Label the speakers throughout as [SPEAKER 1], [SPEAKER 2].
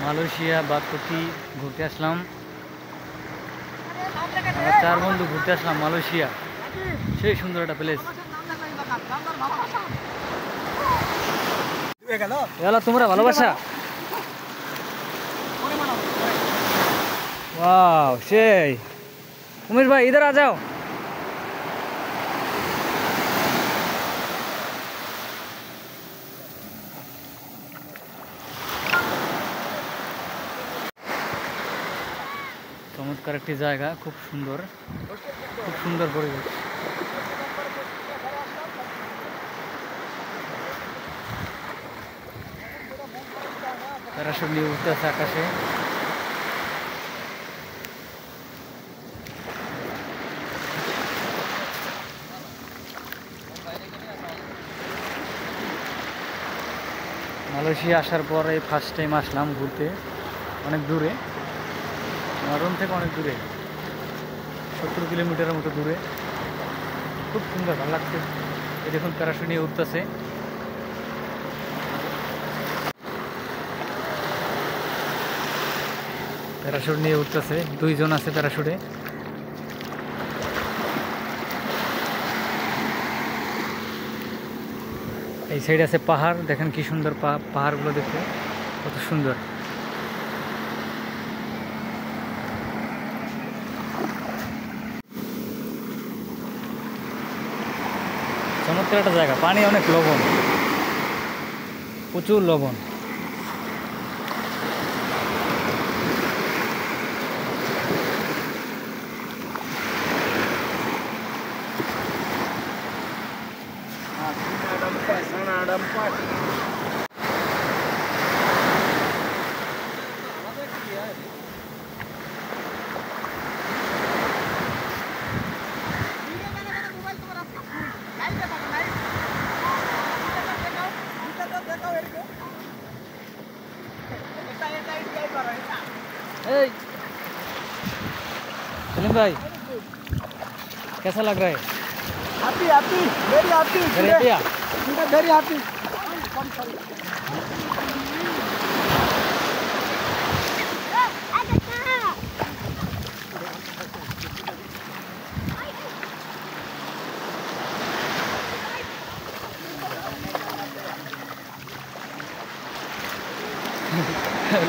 [SPEAKER 1] Malaysia বাগপতি ঘুরতে আসলাম। আমরা 4 বন্ধু ঘুরতে আসলাম মালয়েশিয়া। সেই সুন্দর একটা প্লেস। তোমরা ভালোবাসা। वाह সেই उमेश भाई इधर आ जाओ। চমৎকার একটি জায়গা, খুব সুন্দর পরিবেশ। প্যারাশুট নিয়ে উঠতে আছে আকাশে। মালয়েশিয়া আসার পর এই ফার্স্ট টাইম আসলাম ঘুরতে, অনেক দূরে, আমার রুম থেকে অনেক দূরে, 70 কিলোমিটারের মতো দূরে। খুব সুন্দর, ভালো লাগছে। এই দেখুন প্যারাশুট নিয়ে উঠতেছে। প্যারাশুট নিয়ে উঠতেছে, 2 জন আছে প্যারাশুটে। এই সাইড আছে পাহাড়, দেখেন কি সুন্দর পাহাড়গুলো দেখতে, কত সুন্দর। চমৎকার একটা জায়গা, পানি অনেক লবণ, প্রচুর লবণ। सलीम भाई कैसा लग रहा है?
[SPEAKER 2] Happy happy very happy very happy.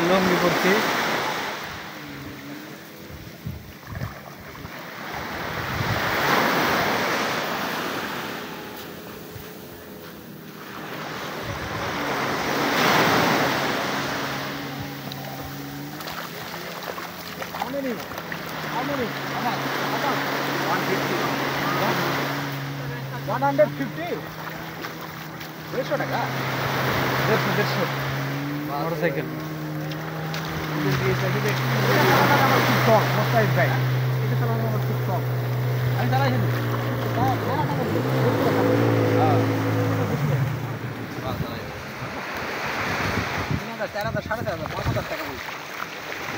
[SPEAKER 1] Lungi पड़ती
[SPEAKER 2] How many? 150 150 টাকা।
[SPEAKER 1] 150 मोटरसाइकिल।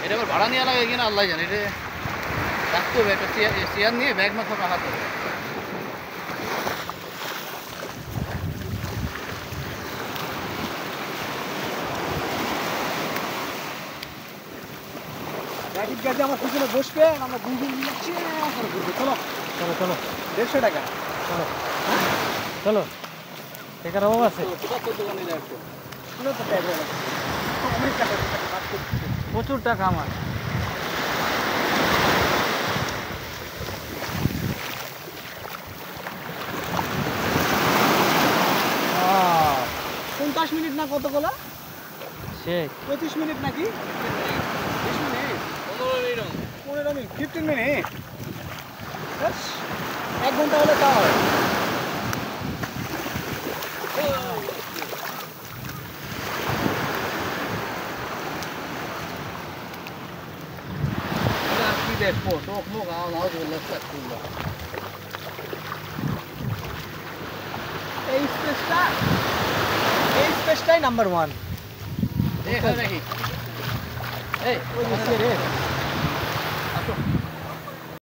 [SPEAKER 3] এটা আবার ভাড়া নেওয়া লাগে কিনা আল্লাহ জানে। এটা রাখতে হবে, একটা চেয়ার নিয়ে ব্যাগ মাথা রাখাতে হবে।
[SPEAKER 2] ট্রাফিক গাড়ি আমার পিছনে বসবে, আমরা দুজন নিচ্ছি করে ঘুরবো। চলো
[SPEAKER 1] चलो चलो
[SPEAKER 2] 150 টাকা।
[SPEAKER 1] चलो चलो টাকার অভাব আছে, প্রচুর টাকা আমার। আহ,
[SPEAKER 2] 50 মিনিট না কতগুলো?
[SPEAKER 1] শেখ
[SPEAKER 2] 25 মিনিট নাকি? 20 মিনিট 15 মিনিট 15 মিনিট। 1 ঘন্টা হলে তা হয়। এই স্পেসটাই নাম্বার 1।
[SPEAKER 3] এখানে নাকি এই
[SPEAKER 2] ওই যে রে